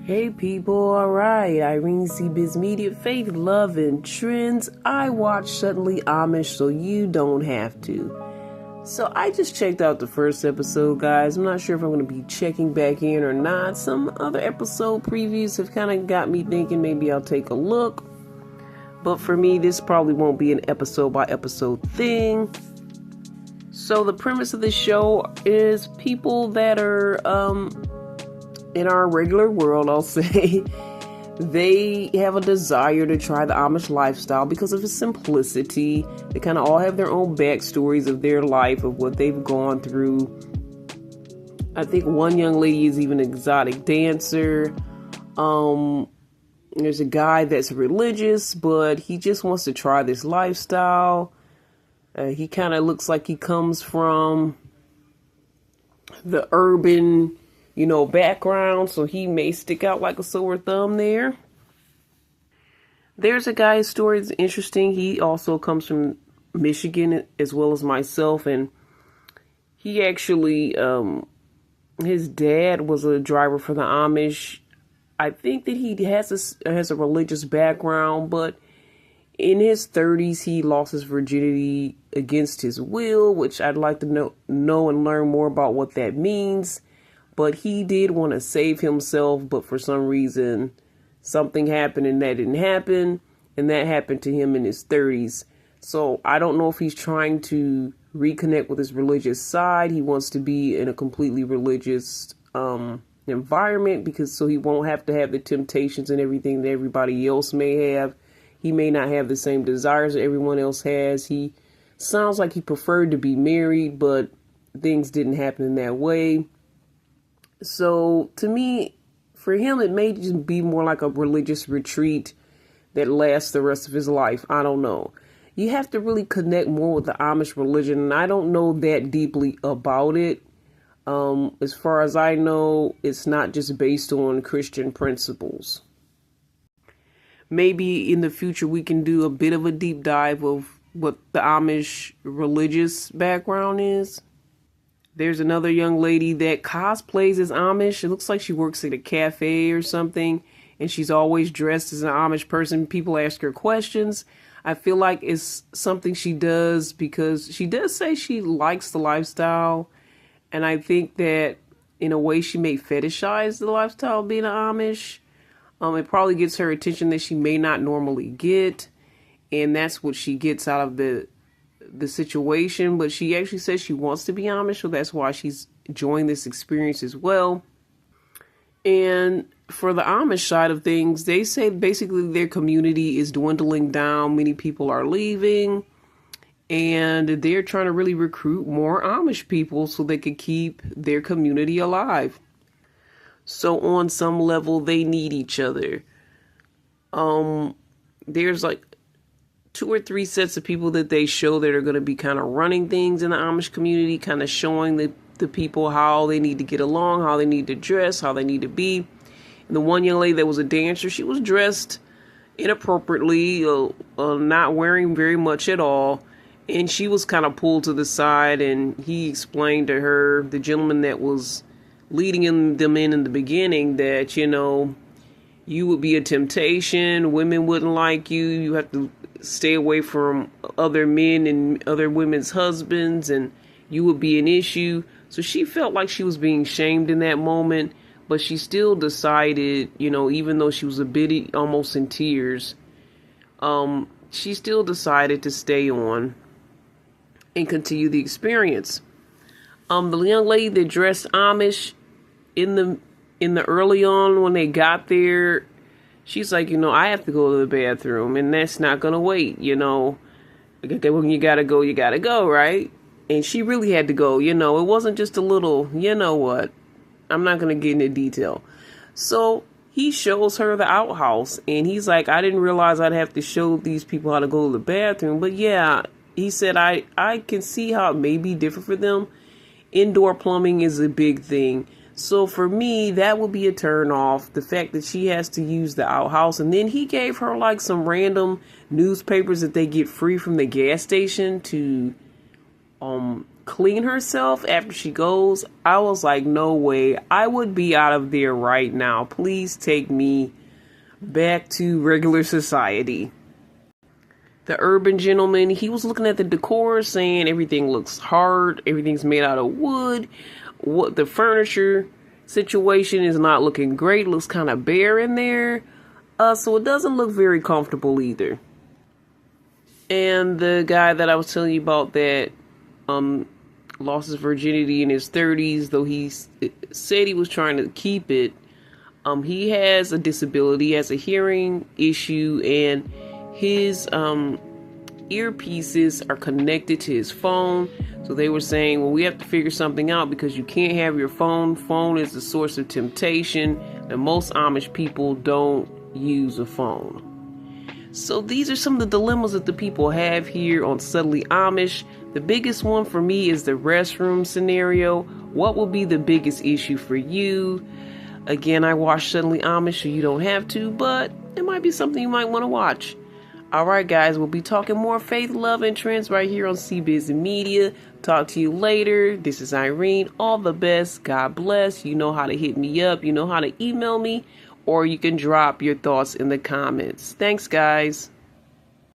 Hey people, alright, Irene C. Biz Media, Faith, Love, and Trends. I watch Suddenly Amish so you don't have to. So I just checked out the first episode, guys. I'm not sure if I'm going to be checking back in or not. Some other episode previews have kind of got me thinking maybe I'll take a look. But for me, this probably won't be an episode by episode thing. So the premise of the show is people that are, in our regular world, I'll say, they have a desire to try the Amish lifestyle because of its simplicity. They kind of all have their own backstories of their life, of what they've gone through. I think one young lady is even an exotic dancer. There's a guy that's religious, but he just wants to try this lifestyle. He kind of looks like he comes from the urban background, so he may stick out like a sore thumb there. There's a guy whose story is interesting. He also comes from Michigan as well as myself, and he actually, his dad was a driver for the Amish. I think that he has a religious background, but in his 30s, he lost his virginity against his will, which I'd like to know and learn more about what that means. But he did want to save himself, but for some reason, something happened and that didn't happen. And that happened to him in his 30s. So I don't know if he's trying to reconnect with his religious side. He wants to be in a completely religious environment so he won't have to have the temptations and everything that everybody else may have. He may not have the same desires that everyone else has. He sounds like he preferred to be married, but things didn't happen in that way. So to me, for him, it may just be more like a religious retreat that lasts the rest of his life. I don't know. You have to really connect more with the Amish religion, and I don't know that deeply about it. As far as I know, it's not just based on Christian principles. Maybe in the future we can do a bit of a deep dive of what the Amish religious background is. There's another young lady that cosplays as Amish. It looks like she works at a cafe or something, and she's always dressed as an Amish person. People ask her questions. I feel like it's something she does because she does say she likes the lifestyle, and I think that in a way she may fetishize the lifestyle of being an Amish. It probably gets her attention that she may not normally get, and that's what she gets out of the situation. But she actually says she wants to be Amish, so that's why she's enjoying this experience as well. And for the Amish side of things, they say basically their community is dwindling down. Many people are leaving, and they're trying to really recruit more Amish people so they can keep their community alive. So on some level, they need each other. There's like 2 or 3 sets of people that they show that are going to be kind of running things in the Amish community, kind of showing the people how they need to get along, how they need to dress, how they need to be. And the one young lady that was a dancer, she was dressed inappropriately, not wearing very much at all. And she was kind of pulled to the side, and he explained to her, the gentleman that was leading them in the beginning, that, you would be a temptation. Women wouldn't like you. You have to stay away from other men and other women's husbands, and you would be an issue. So she felt like she was being shamed in that moment, but she still decided, even though she was a bit almost in tears, she still decided to stay on and continue the experience. The young lady that dressed Amish in the early on when they got there, she's like, I have to go to the bathroom, and that's not going to wait, When you got to go, right? And she really had to go, it wasn't just a little, what? I'm not going to get into detail. So he shows her the outhouse, and he's like, I didn't realize I'd have to show these people how to go to the bathroom. But yeah, he said, I can see how it may be different for them. Indoor plumbing is a big thing. So for me, that would be a turn off. The fact that she has to use the outhouse. And then he gave her like some random newspapers that they get free from the gas station to clean herself after she goes, I was like, no way. I would be out of there right now. Please take me back to regular society. The urban gentleman, he was looking at the decor saying everything looks hard, everything's made out of wood. What the furniture situation is not looking great, it looks kind of bare in there. So it doesn't look very comfortable either. And the guy that I was telling you about that lost his virginity in his 30s, though he said he was trying to keep it, he has a disability, has a hearing issue, and his earpieces are connected to his phone. So they were saying, well, we have to figure something out because you can't have your phone. Phone is the source of temptation, and most Amish people don't use a phone. So these are some of the dilemmas that the people have here on Subtly Amish. The biggest one for me is the restroom scenario. What will be the biggest issue for you? Again, I watch Subtly Amish, so you don't have to, but it might be something you might want to watch. Alright guys, we'll be talking more faith, love, and trends right here on CBiz Media. Talk to you later. This is Irene. All the best. God bless. You know how to hit me up. You know how to email me. Or you can drop your thoughts in the comments. Thanks, guys.